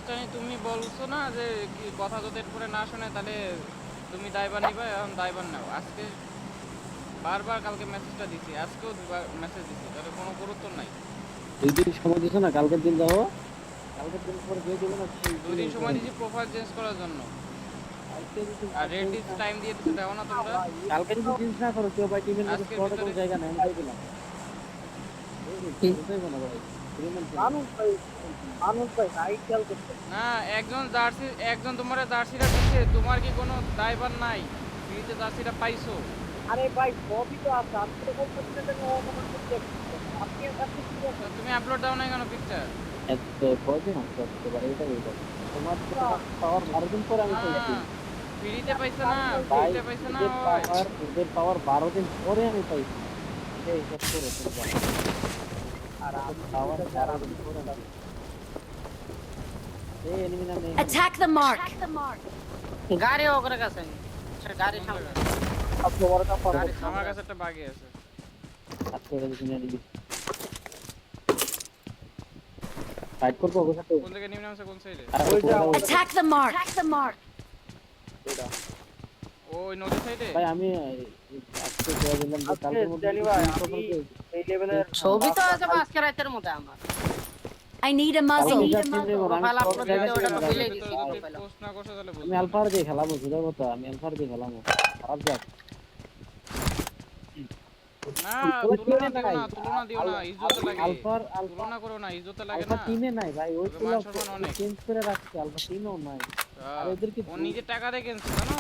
জানি তুমি বলছো না যে কি কথা যদি এরপরে না শুনে তাহলে তুমি দায়ভার নিবা, এখন দায়ভার নাও। আজকে বারবার কালকে মেসেজটা দিছি, আজকেও দুবার মেসেজ দিছি, তাহলে কোনো গুরুত্ব নাই। 2 দিন সময় দিছো না, কালকের দিন যাও, কালকের দিন পরে যে দিবে না সেই 2 দিন সময় দিয়েছি প্রোফাইল চেঞ্জ করার জন্য, কালকে যদি আর রেডিস টাইম দিয়ে দিতে দেও না তোমরা। কালকে যদি চেঞ্জ না করো কেউ ভাই টিমের মধ্যে আজকের স্কোয়াডে কোনো ভিতরে জায়গা নেই, আমি দিয়ে দিলাম। বুঝতেই না ভাই, মানুষ ভাই নাই খেয়াল করতে। না, একজন জার্সি, একজন তোমার জার্সিটা দিচ্ছে, তোমার কি কোনো দায়ভার নাই? ফ্রিতে জার্সিটা পাইছো। আরে ভাই সবই তো আছে, আমি তো বলতেছি না যে ও মনে করতে আপনি আপনি কি তো বলছেন? তুমি আপলোড দাও না কেন পিকচার? এত কয়দিন আছে আসতে পারে, এটা বলতে তোমার পাওয়ার 12 দিন পরে আমি পাইছি ফ্রিতে পাইছে না, ভাই, ফ্রিতে পাইছে না। ওদের পাওয়ার 12 দিন পরে আমি পাইছি, এটা হিসাব করো তোমরা। আর আমি পাওয়ার 12 দিন পরে আমি পাইছি। এই এনিমি নামে Attack the mark. গাড়ি ওগরে কাছে গাড়ি সামনে আপনি বড় কাপ পারবো গাড়ি আমার কাছে একটা বাগি আছে। আজকে এটা কিনে নিবি, ফাইট করবো ওর সাথে। কোন জায়গায় নিম্ন নামছে, কোন সাইডে? ওই যে Attack the mark. Attack the mark. এটা ওই নদী সাইডে। ভাই আমি আজকে কয়ে দিলাম যে কালকের মধ্যে আমি এই লেভেলের ছবি তো আছে আজকে রাতের মধ্যে আমার I need a কালকে muzzle. যা টিম দেবো আমি প্রোফাইল সব আপলোড জায়গায় দিতে ওটা থেকে তো দিলেই যাবো। দিছি যদি প্রোফাইল পোস্ট না করছো তাহলে আমি বুঝবো। আলফার দিয়ে খেলাবো, বুঝা কথা, আমি আলফার দিয়ে খেলাবো, খারাপ যাক না, তুলনা দিও না, তুলনা দিও না, ইজ্জতে লাগে। আলফার তুলনা করো না, ইজ্জতে লাগে আলফা না। টিমে নাই ভাই, ওই ওকে তো মান সম্মান অনেক। চেঞ্জ করে রাখছে, আলফা টিমেও নাই। আর ওদেরকে ও নিজের টাকা দিয়ে কিনছে, জানো?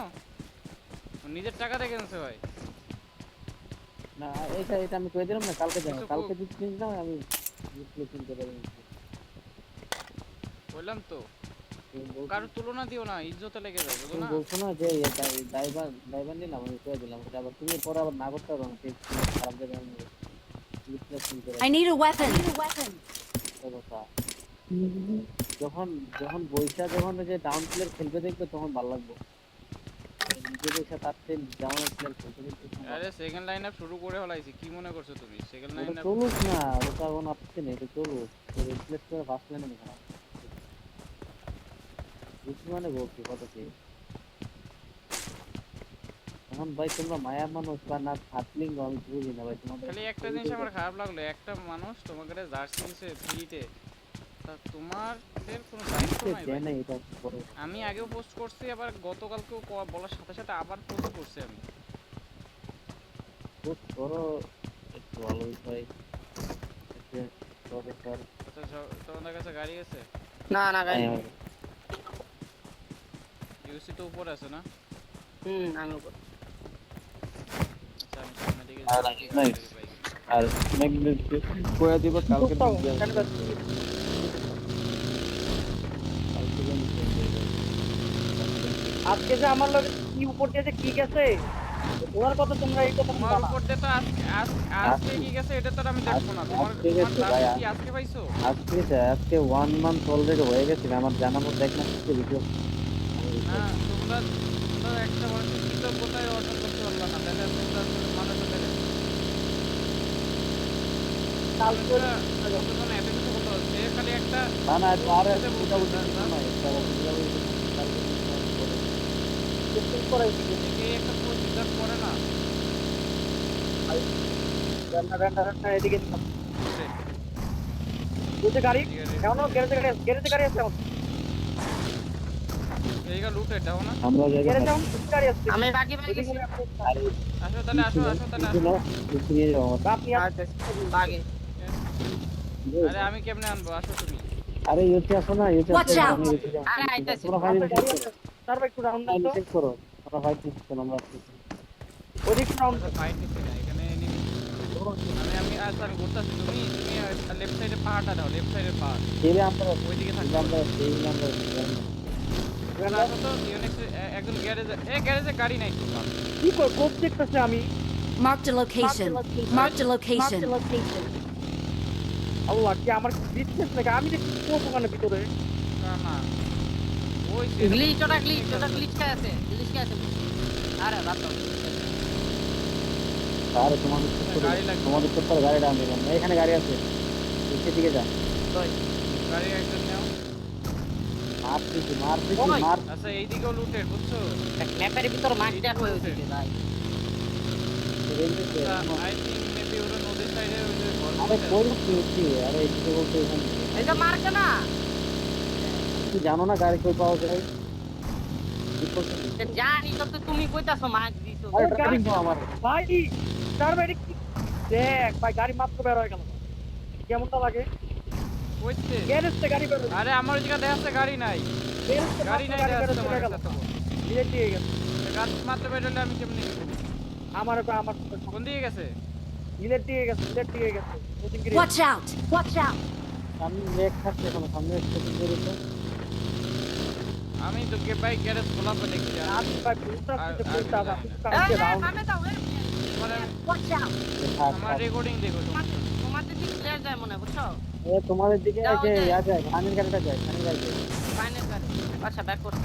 ও নিজের টাকা দিয়ে কিনছে ভাই। না, এটা এটা আমি কয়ে দিলাম না, কালকে যাবো, কিছু কালকে যদি চেঞ্জ না হয় আমি রিপ্লেসমেন্ট করে দেবো। বললাম তো, কারো তুলনা দিও না, ইজ্জতে লেগে যায়, বুঝো তুমি না? বলছো না যে ড্রাইভার ড্রাইভার নিলাম, আমি কয়ে দিলাম, এটা আবার তুমি পরে আবার না করতে পারো না, ঠিক খারাপ জায়গায় আমি রিপ্লেসমেন্ট করে I need a weapon. দেবো। কথা যখন যখন বইসা যখন ওই যে ডাউন প্লেয়ার খেলবে দেখবে তখন ভালো লাগবে, নিজে বইসা তার চেয়ে ডাউন প্লেয়ার খেলতে দেখবে তখন ভালো আরে লাগবে। সেকেন্ড লাইন আপ শুরু করে ফেলাইছি, কি মনে করছো তুমি? সেকেন্ড লাইন ওটা আপ চলুক না, ওটা এখন আপত্তি নেই, এটা চলুক, রিপ্লেস করে ফার্স্ট লাইনে খেলা বুঝছি, মানে বলছি কত কি এখন ভাই তোমরা মায়া মানুষ বা না থাকলিঙ্গ আমি বুঝি না ভাই তোমাদের খালি একটা জিনিস আমার খারাপ লাগলো, একটা মানুষ তোমাকে জার্সি দিছে ফ্রিতে, তা তোমাদের কোনো দায়িত্ব নাই ভাই। দেয় নাই, এটা বড় আমি আগেও পোস্ট করছি, আবার গতকালকেও বলার সাথে সাথে আবার পোস্ট করছি আমি। খুব বড় একটু ভালো বিষয় একটা দরকার। আচ্ছা, তোমাদের কাছে গাড়ি আছে? না না গাড়ি ইউসি তো উপরে আছে না? আমি উপর আচ্ছা, আমি সামনের দিকে আর যাচ্ছি, নাই, গাড়ি পাই। আর ম্যাগনেট কয়া দিব কালকে দিন আজকে যে আমার লগে কি উপর দিয়ে যে কি গেছে ওনার কথা তোমরা এই কথা তোমার উপর দিয়ে তো আজকে কি গেছে এটা তো আর আমি দেখবো না। তোমার আজকে তোমার গেছে ভাই, জার্সি কি আজকে পাইছো? আজকে 1 মান্থ অলরেডি হয়ে গেছে, আমার জানা মতো এক মাস থেকে ভিডিও না, তোমরা একটা মানুষের কৃতজ্ঞতায় অর্জন করতে পারবা না, তাহলে তোমরা মানুষের দেখে কতজন এত কিছু বলতে হচ্ছে, খালি একটা না না আর বলতে এটা বলছে, একে একটা পোস্ট ডিজার্ভ করে না। এদিকে গাড়ি এখনো গ্যারেজে গাড়ি আছে, এইটা লুটে দাও না। আমরা জায়গায় আমি বাকি বাকি গেছি আসো তাহলে, আসো তাহলে, আসো। বাকি আরে আমি কেমনে আনবো, আসো তুমি। আরে ইউটি আসো না, ইউটি Watch out! আরে আইতাছি তোমরা ফাইনাল তারপর একটু রাউন্ড দাও, চেক করো তোমরা ফাইট নিচ্ছ না, আমরা ওদিক রাউন্ড আমরা ফাইট নিচ্ছি না এখানে enemy। আমি আচ্ছা, আমি ঘুরতেছি, তুমি লেফট সাইডে পাহাড়টা দাও, লেফট সাইডের পাহাড়, এলে আমরা ওইদিকে থাকবে। আমরা এই নাম্বার আসো তো, ইউনিক্স একজন গ্যারেজে গাড়ি নাই তো। কি কর কোপ দেখতেছে আমি Marked a location. Marked a location. আল্লাহ কি আমার বিশেষ নাকি, আমি দেখি কোপ ওখানে ভিতরে না, ওই গ্লিচ ওটা গ্লিচ কে আছে আরে বাপ আরে তোমাদের গাড়ি লাগবে। তোমাদের তো গাড়িটা আমি এখানে গাড়ি আছে, নিচের দিকে যা গাড়ি একজন নাও। ওই। মার আচ্ছা এইদিকেও লুটের বুঝছো? ম্যাপের ভিতর মাঠটা হয়ে ওইদিকে ভাই। রেঞ্জে আই থিঙ্ক মেবি ওরা নদীর সাইডে ওই যে ঘর আরে কই লুটছি আরে এদিকে বলতে এখানে এই যে মার্কে না তুই জানো না গাড়ি কই পাওয়া যায় কি করছিস যে জানি তো তুমি কইতাছো মার্ক দিছো আরে গাড়ি পাও আমার ভাই তার বাইরে কি দেখ ভাই গাড়ি মাত্র বের হয়ে গেল কেমনটা লাগে কইতে গ্যারেজে গাড়ি বের হয়ে আরে আমার ওই জায়গা দেখাচ্ছে গাড়ি নাই গ্যারেজে গাড়ি নাই গাড়ি বের দেখাচ্ছে হয়ে তোমার গেল কাছে দিয়ে দিয়ে গেছে গাছ মাত্র বেরোলে আমি কেমনি আমার আমার কোন দিকে গেছে? ইলেট দিয়ে গেছে কোচিং গিরে Watch out! Watch out! সামনে লেক থাকছে এখন সামনে স্টেশন করে তো আমি তো বাইক গ্যারেজ খোলা পরে দেখছি আমি ভাই পুরোটা আর- পুরোটা আর পুরোটা কিছু কালকে রাউন্ড সামনে যাও মানে Watch out! আমার রেকর্ডিং দেখো তোমার দিকে ক্লিয়ার যায় মনে বুঝছো এ তোমাদের দিকে যাও, যে যাই। ইয়া যায় খানের গাড়িটা যায় খানের গাড়ি যায় ফাইনাল গাড়ি আচ্ছা ব্যাক করতে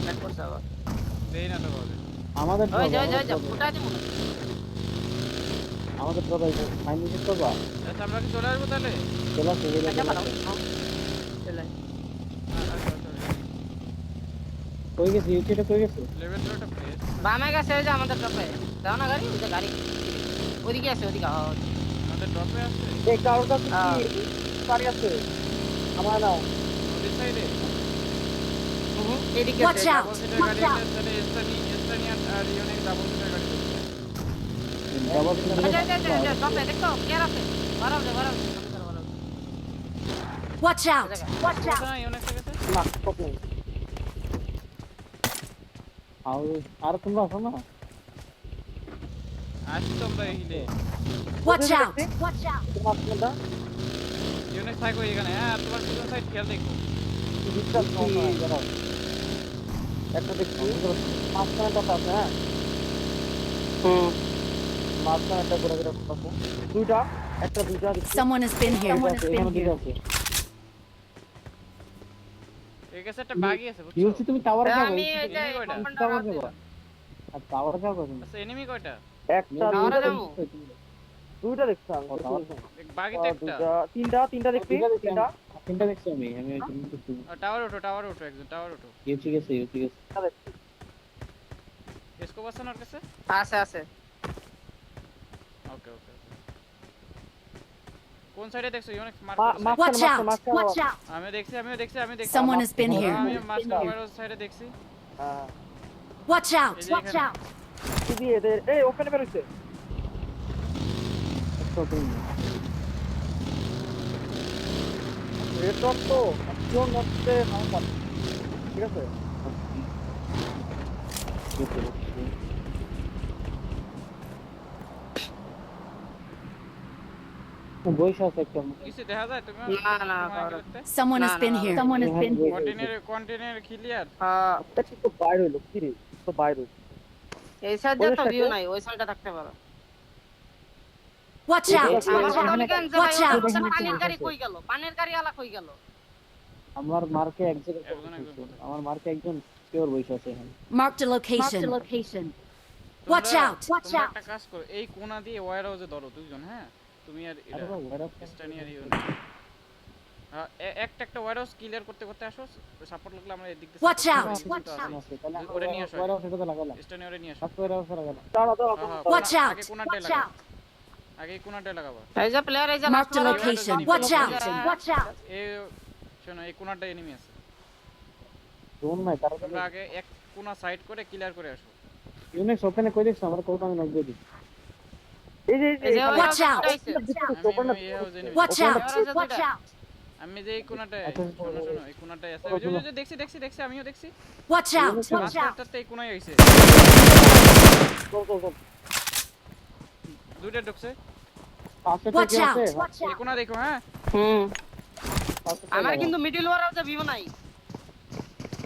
ব্যাক করতে হবে দেই না তো বলে আমাদের ওই যাও ফুটা আছে মনে আমাদের প্রবাই ফাইনাল করবা আচ্ছা আমরা কি চলে আসবো তাহলে? চলো সেগুলো আচ্ছা ভালো চলে কই গেছে ইউটিউবে কই গেছে লেভেল 2টা প্লেস বামে গেছে ওই যে আমাদের টপে দাও না গাড়ি ওই যে গাড়ি ওইদিকে আছে ওইদিকে আমাদের ড্রপে আছে এই কারোর কাছে কি গাড়ি আছে আমার না নদীর সাইডে এদিকে Watch আছে out! ডাবল সিটার Watch গাড়ি out! আছে তাহলে এস্তানি আর ইউনিক ডাবল সিটার গাড়ি আছে ডাবল টপে দেখো ক্লিয়ার আছে বাড়াও দে Watch out! Watch out! না ইউনিক থেকে না স্টপ নেই আর তোমরা আছো না আসি তোমরা হিলে Watch out! Watch out! তোমার কোনটা ইউনিক থাকো এখানে হ্যাঁ তোমার পিছন সাইড খেয়াল দেখো বিশ্বাস করো একটা দেখছি মাঝখানটা আছে হ্যাঁ মাঝখানটা করে করে আছে দুইটা একটা দুইটা দেখছি Someone has been here. এখানে দিকে আছে এই কাছে একটা বাগি আছে বুঝছো? ইউসি তুমি টাওয়ারে যাও আমি এই যে এমনি কয়টা? টাওয়ারে যাও আর টাওয়ারে যাও তুমি আচ্ছা এনিমি কয়টা? একটা টাওয়ারে দুইটা যাবো। দুইটা দেখছি আমি বাগিতে একটা তিনটা দেখছি তিনটা তিনটা দেখছি আমি ওই তিনটা দেখছি টাওয়ার ওঠো একজন টাওয়ার ওঠো ইউসি গেছে দেখছি স্কোপ আছে না ওর কাছে? আছে ওকে কোন সাইডে দেখছো unique mark Watch out! Watch out! আমিও দেখছি Someone has been here. আমি মাস্টার ওয়ারহাউস সাইডে দেখছি হ্যাঁ Watch out! এই যে Watch এখানে। out! কি এদের এই ওখানে বের হইছে রেড ডট তো কোন হচ্ছে আমার ঠিক আছে বয়স আছে একটা কিছু দেখা যায় তুমি না, Someone has been here. Someone has been here. Container clear এটা তো বাইরে হইলো কি রে তো বাইরে এই সাইডে তো ওই ভিউ সাইডে? নাই ওই সাইডে থাকতে পারো Watch out! আমার কথা বলি কেন যে Watch ভাই, out! ওখানে পানির গাড়ি কই গেল পানির গাড়ি আলা কই গেল আমার মার্কে এক জায়গায় একজন আমার মার্কে একজন শিওর বয়স আছে এখানে Marked a location. Marked a location. Watch out! Watch তোমরা out! একটা কাজ করো এই কোণা দিয়ে ওয়্যার হাউসে ধরো দুইজন হ্যাঁ তুমি আর আরে বাবা ওরা স্টানিয়ার একটা ওয়্যার হাউস ক্লিয়ার করতে আসো সাপোর্ট লাগলে আমরা এদিক দিয়ে Watch out! আছে তাহলে ওরে নিয়ে আসো। ওরা সেটা লাগালাম স্টানিয়ারে নিয়ে আসো আজকে ওরা লাগালাম দাঁড়া Watch out! আগে কোণাটায় Watch লাগাও out! আগে এই কোণাটায় লাগাবা এই যে প্লেয়ার এই যে Marked a location. Watch out! Watch out! এই শোনো এই কোণাটায় এনিমি আছে জোন নাই তারা তোমরা আগে এক কোণা সাইড করে ক্লিয়ার করে আসো ইউনিক্স ওপেনে কই দেখছ আমরা কোড আমি নক দিয়ে দিই এই যে এই যে Watch out! আমি এই house enemy Watch out! Watch out! আমি যে এই কোণাটায় আচ্ছা, শোনো এই কোণাটায় আছে ওই যে দেখছি আমিও দেখছি Watch out! Watch out! মাস্টারটাতে এই কোণায় হইছে চল দুইটা ঢুকছে পাশে Watch থেকে out! আছে Watch এই out! কোণা দেখো হ্যাঁ আমার কিন্তু মিডল ওয়ার যে ভিউ নাই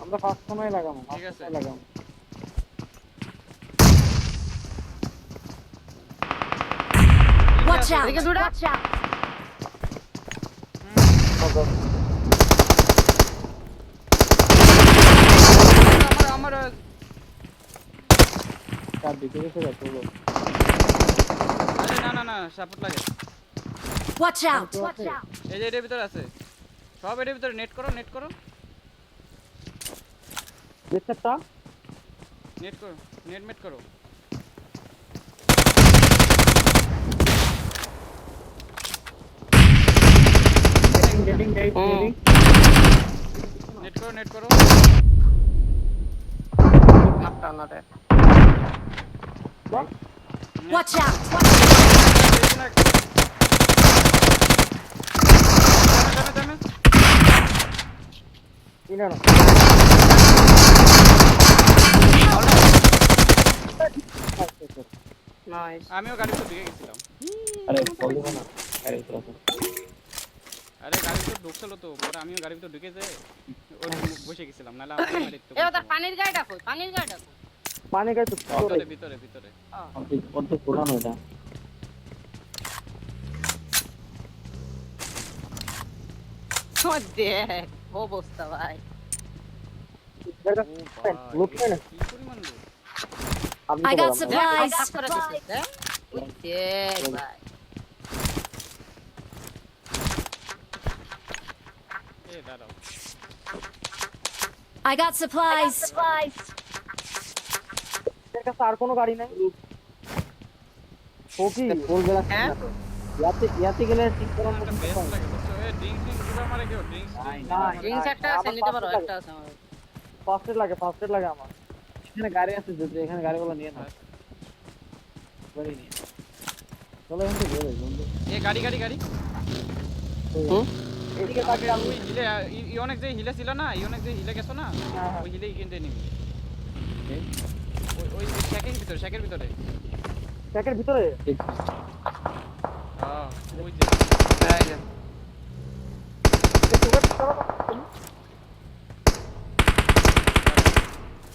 আমরা ফার্স্ট সময় লাগাবো ঠিক আছে। লাগাবো Watch out! এদিকে দুটা Watch out! আমার তার দিকে গেছে যাচ্ছে আরে না সাপোর্ট লাগে Watch out! Watch out! এই যে এর ভিতর আছে সব এর ভিতরে নেট করো লেফটটা নেট করো নেট করো গেটিং নেট করো আপনার নাটে Watch out! ইনা না নাইস আমিও গাড়ি তো ঢুকে গেছিলাম আরে বল দিব না আরে চলো আরে গাড়ি তো ঢুকছিল তো পরে আমিও গাড়ির ভিতর ঢুকে যাই ওই বসে গেছিলাম নাহলে আমি মারিতো এ ওটা পানির গাড়িটা কই পানির গাড়িটা কই পানি গায় তো ভিতরে কত পুরানো এটা ও দেখ অবস্থা ভাই লুট করে না কি পরিমাণ লোক আপনি I তো got বললাম। supplies. কাজ করে দিতে ও দেখ ভাই এ দাঁড়াও I got supplies. এর কাছে আর কোনো গাড়ি নাই ও কি ফুল বেলা হ্যাঁ ইয়াতে গেলে ঠিক করার একটা মতো বেস্ট লাগে বুঝছো এ ড্রিঙ্কস গুলো মারে কেউ ড্রিঙ্কস ড্রিঙ্কস একটা আছে নিতে পারো একটা আছে আমার ফার্স্ট এড লাগে আমার এখানে গাড়ি আছে যদি এখানে গাড়িগুলো নিয়ে নাও গাড়ি নিয়ে চলো এখান থেকে বেরোই বন্ধু এ গাড়ি এদিকে আগে ওই হিলে অনেক যে হিলে ছিল না অনেক যে হিলে গেছো না হ্যাঁ। ওই হিলেই কিনতে নিবি ওই শ্যাকের ভিতরে ট্যাকের ভিতরে ঠিক হ্যাঁ ওই যে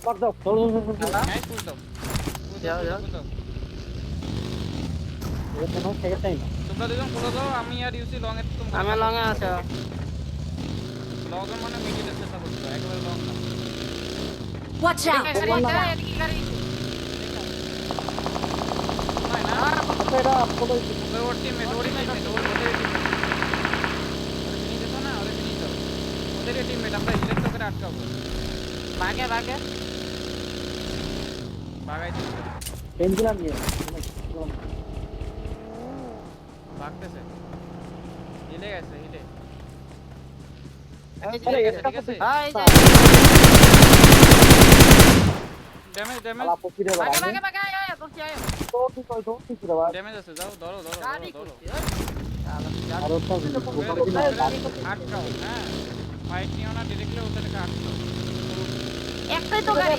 বাদ দাও চলো নাইস ফুল দাও যাও। এটা কোনো সেকেন্ড টাইম তোমরা দুজন ফুল দাও আমি আর ইউসি লং এর তোমরা আমি লং এ আছে লং এর মানে মিডিল এর চেষ্টা করছো একেবারে লং না Watch out! এদিকে গাড়ি নাই না আচ্ছা এটা ফটো ওর টিমমেট ওদের ফিনিশ দিছো না ওদের ফিনিশ দাও ওদের টিমমেট আমরা হিলের তো করে আটকাবো ভাগে বাগাই দিচ্ছি পেনগুলাম নিয়ে ভাগতেছে হিলে গেছে হিলে এই হিলে যে গেছে ঠিক আছে এই যে ড্যামেজ আলা পকিরে ভাগে বাবা আয় বসি আয় তো কি করে বাবা ড্যামেজ আছে যাও ধরো গাড়ি করছি ওই আর ওটা আটকাও হ্যাঁ ফাইট নিও না ডিরেক্টলি ওদেরকে আটকাও একটাই তো গাড়ি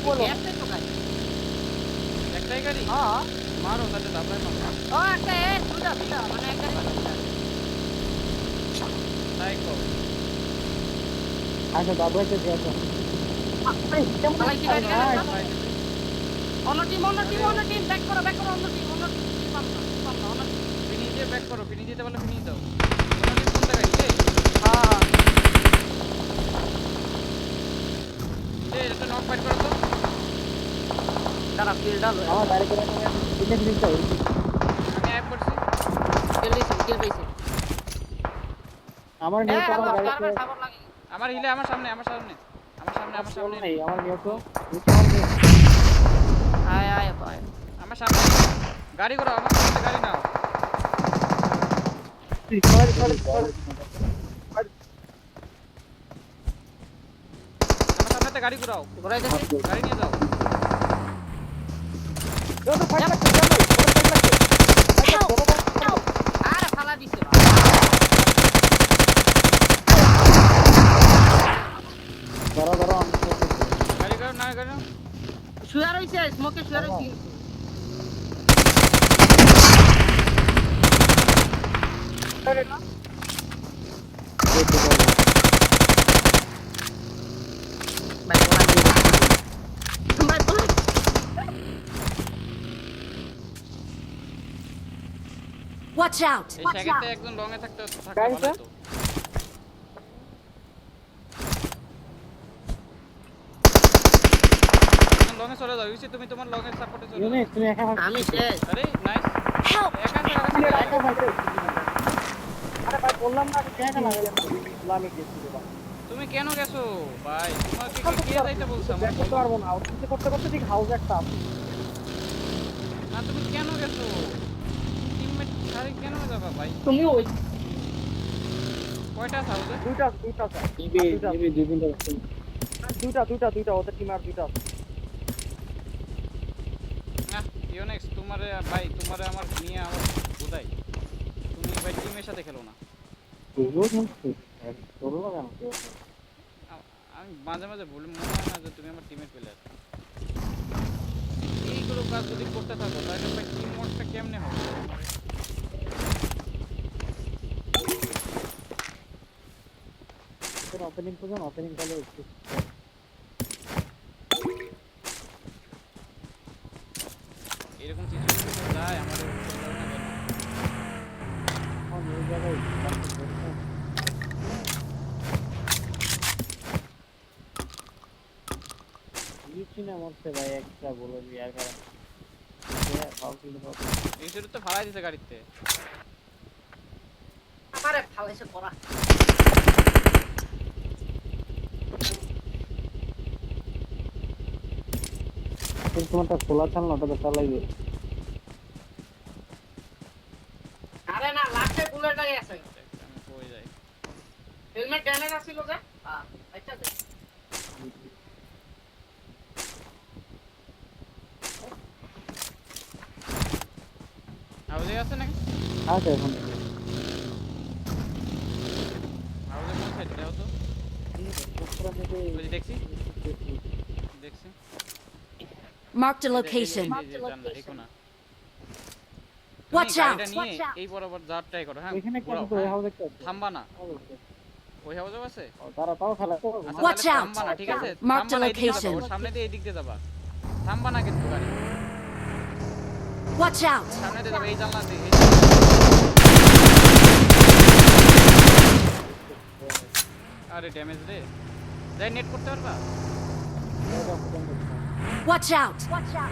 একটাই গাড়ি হ্যাঁ মারো তাহলে দাবাই মারো ও একটা দুটা মানে একটা তাই কো আচ্ছা দাবাইতে দিয়েছো চালাইছি গাড়ি অন্য টিম ব্যাক করো অন্য টিম পাম না ফিনিশ দিয়ে ব্যাক করো ফিনিশ দিতে বলে ফিনিশ দাও তোমাদের কোন জায়গায় হিলে হ্যাঁ এটা নক ফাইট করো তো দাঁড়া ফিল ডাল আমার গাড়ি করে নিয়ে দিতে দিতে আমি অ্যাপ করছি কিল পেয়েছি আমার নিয়ে তো আমার গাড়ি বারবার খাবার লাগে আমার হিলে আমার সামনে নেই আমার নিয়ে তো আয় আমার সামনে গাড়ি করো আমার সামনে গাড়ি নাও আমার সামনেতে গাড়ি ঘুরাও ঘুরাই দেখি গাড়ি নিয়ে যাও আরে ফালা দিছে ধরো গাড়ি করো না গাড়ি নাও শুয়া রইছে স্মোকে শুয়া রইছে ভাই বলা Watch out! এই সেকেন্ডে একজন লং এ থাকতে ভালো হতো লং এ চলে যাও ইউসি তুমি তোমার লং এর সাপোর্টে চলে যাও ইউনিট তুমি একা আমি শেষ আরে নাইস Help! একা একা ভাই বললাম না আমি গেছি রে ভাই। তুমি কেন গেছো ভাই? তোমাকে কে যাইতে বলছে আমার? ব্যাক করতে পারবো না আউটপুট করতে করতে ঠিক হাউস একটা আছে। না তুমি কেন গেছো? টিমমেট ছাড়ি কেন যাবা ভাই? তুমি ওই কয়টা হাউসে? দুইটা আছে। নিবি নিবি দুই তিনটা আছে। দুইটা ওদের টিমে আর দুইটা আছে। না ইউনেক্স তোমারে ভাই তোমারে আমার নিয়ে আমার বুঝাই। তুমি ভাই টিমের সাথে খেলো না। বুঝলো না তোর কেন আমি মাঝে মাঝে ভুল মনে হয় না যে তুমি আমার টিমের প্লেয়ার। এইগুলো কাজ যদি করতে থাকো তাহলে ভাই টিম মোডটা কেমনে হবে? তোর ওপেনিং করবেন ওপেনিং করলে একটু এরকম সিচুয়েশন যায় আমাদের এখন ওই জায়গায় না মরছে ভাই একটা বলে বিয়ার কারণ ইনস্টিটিউট তো ভাড়াই দিছে গাড়িতে। আমারে ফালাইছে পড়া তোমারটা খোলা চাল না ওটা চালাইবে আরে না লাস্টে বুলেটটাই আছে আমি কই যাই? হেলমেট ড্যামেজ আছিল যে আচ্ছা দে হাউসে আছে নাকি? আছে এখন হাউসে কোন সাইড দাও তো? ওই যে দেখছি দেখছি। Marked a location. জানলা এই কোনা। Watch out! নিয়ে এই বরাবর যাওয়ার ট্রাই করো। হ্যাঁ এখানে কেন ঘোরাও, তো ওই হ্যাঁ। হাউস একটা আছে থামবা না। ওই হাউসেও আছে? তারা তাও খেলা আচ্ছা, Watch তাহলে out! থামবা না, ঠিক আছে? Marked থামবা a না, এদিকে যাবা, location. ওর সামনে দিয়ে এদিক দিয়ে যাবা। থামবা না কিন্তু গাড়ি। Watch out! সামনে দিয়ে যাবা, এই জানলা দিয়ে। আরে ড্যামেজ রে। যাই নেট করতে পারবা? Watch out!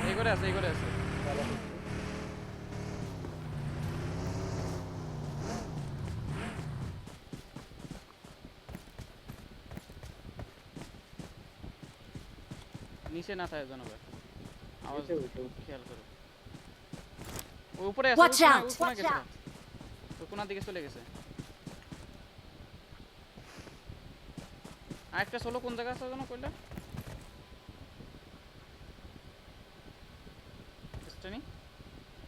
এই করে আছে, এই করে আছে। নিচে না থাকে জানো ভাই। আওয়াজ খেয়াল করো। ও উপরে আছে, Watch out! কোনা গেছে। তো কোনা দিকে চলে গেছে। আরেকটা সোলো কোন জায়গা আছে জানো কইলা? স্টেনি?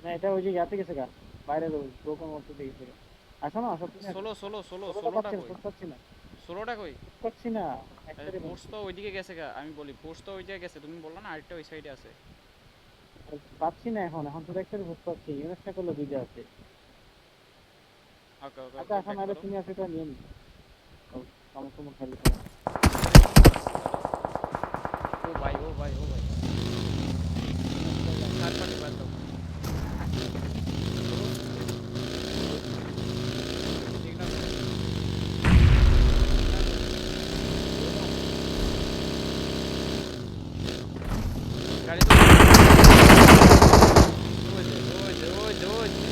না এটা ওই যে ইয়াতে গেছে গা বাইরে ব্রোকন মতো গেছে গা আসো না আসো সোলোটা কই? করছি না সোলোটা কই? করছি না একটারে ফোর্স তো ওইদিকে গেছে গা। আমি বলি ফোর্স তো ওই জায়গায় গেছে, তুমি বললা না আরেকটা ওই সাইডে আছে। পাচ্ছি না এখন এখন তো একটারে ভোট পাচ্ছি ইউনেসটা করলে দুইটা আছে ওকে ওকে আচ্ছা এখন আরে তুমি আছে এটা নিয়ে নি সমস্যা মত খালি ও ভাই থার্ড পার্টি বাদ দাও। ইগনোর করো। গাড়ি তো ওই যে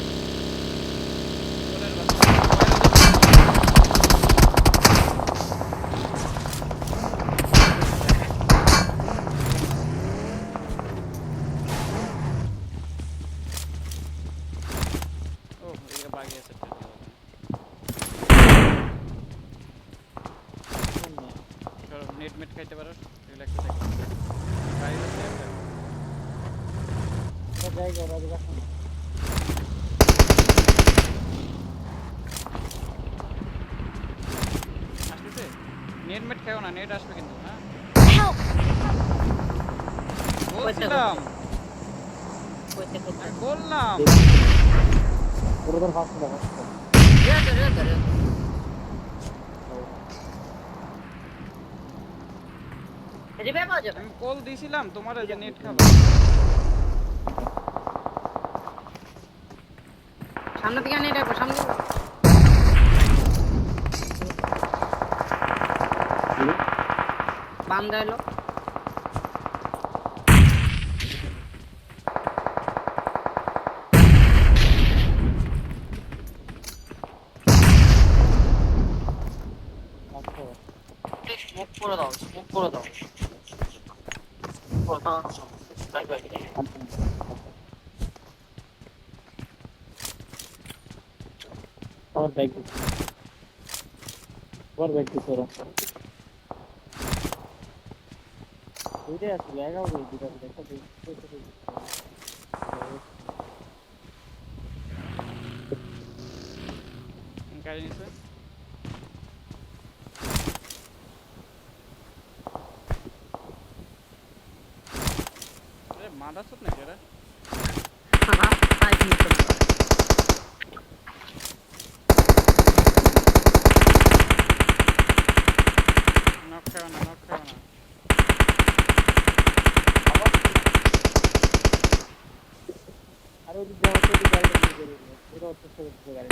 ওলের বাচ্চা। ও এদিকে বাগি আছে একটা দিয়ে দাও। চলো নেট মেট খাইতে পারো, রিল্যাক্সে থাকো। গাড়ি আছে একটা। জায়গা ওরা দেখো না আসতেছে? নেট মেট খাও না, নেট আসবে কিন্তু। হ্যাঁ Help! বলছিলাম, কইতে কইতে আমি বললাম। ওদের ফাস্ট দেখো রে রিভাইভ পাওয়া যাবে আমি কল দিছিলাম তোমার যে নেট খাবে। সামনে দিকে নিয়ে যাবো সামনে দিকে। বাম দাইলো স্মোক করে দাও, স্মোক করে দাও। Bye bye. আবার ব্যাগ দিচ্ছে, আবার ব্যাগ দিচ্ছে ওরা। দুইটাই আছে, জায়গাও নেই দুইটা করে, একটা গাড়ি নিচে মাদা সুত নাকি এরা? নক খাও না, নক খাও না। আর ওই দিকে আমার তো গাড়িটা নিয়ে বেরিয়ে গেল, ওরা চেষ্টা করছে গাড়ি।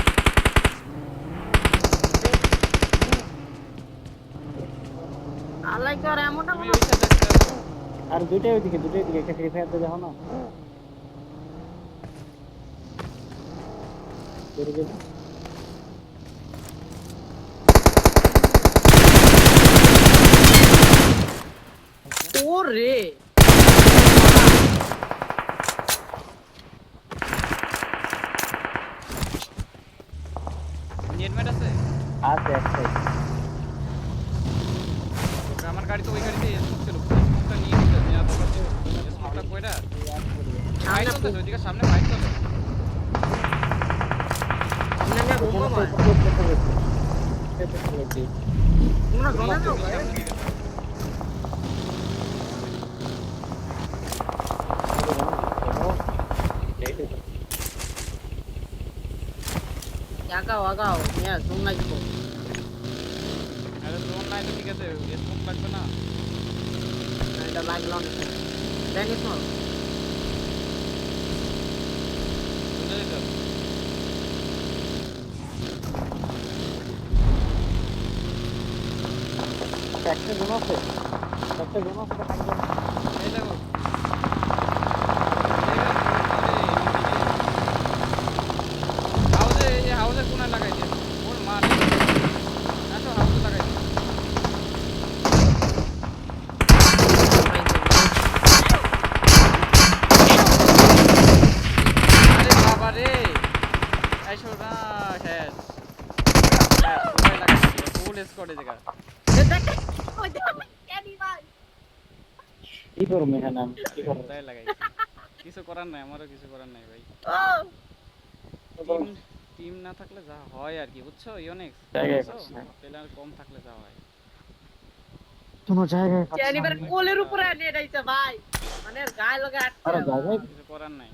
আল্লাহ কি আর এমনটা তুমি কোনো ওই সাইড দেখতে আসো। আর দুইটাই ওইদিকে, দুইটাই দিকে, একটা ফ্রি ফায়ার দেখো না বেরিয়ে গেছে। ওরে নেটমেট আছে? আছে একটাই। ওকে, আমার গাড়ি তো ওই গাড়িতে স্মোক ছিল, স্মোকটা নিয়ে নিতে নেওয়া দরকার ছিল। স্মোকটা কইরা ফাইট চলতেছে, ওইদিকে সামনে ফাইট চলে। সামনে বোমা মার তোমরা জনে দাও ভাই সামনের দিকে। আগাও আগাও মিয়া জোন লাগবো আরে জোন নাই তো ঠিক আছে, স্মোক লাগবে না। এটা লাগলো না জানিস না চলে যেতে হবে। একটা গুণ আছে, একটা গুণ আছে, থাকবে না। এই দেখো। হাউজে, এই যে হাউজের কোনায় লাগাই দিয়ে ওর মা রে। আসো হাউজে লাগাই দিই। আরে বাবা রে, আইসো না। শেষ সবাই লাগাই ফুল স্কোয়াড এই জায়গা। কি করবো এখানে আমি, কি করবো? তাই লাগাই, কিছু করার নাই, আমারও কিছু করার নাই ভাই। টিম না থাকলে যা হয় আর কি, বুঝছো ইওনিক্স? জায়গায় বুঝছো পাচ্ছি না। প্লেয়ার কম থাকলে যা হয়। কোনো জায়গায় পাচ্ছি না ক্যানিবার আমি। কোলের উপরে নিয়ে যাইছে ভাই মানে গায়ে লগে আটকে আরে জায়গায় কিছু করার নাই।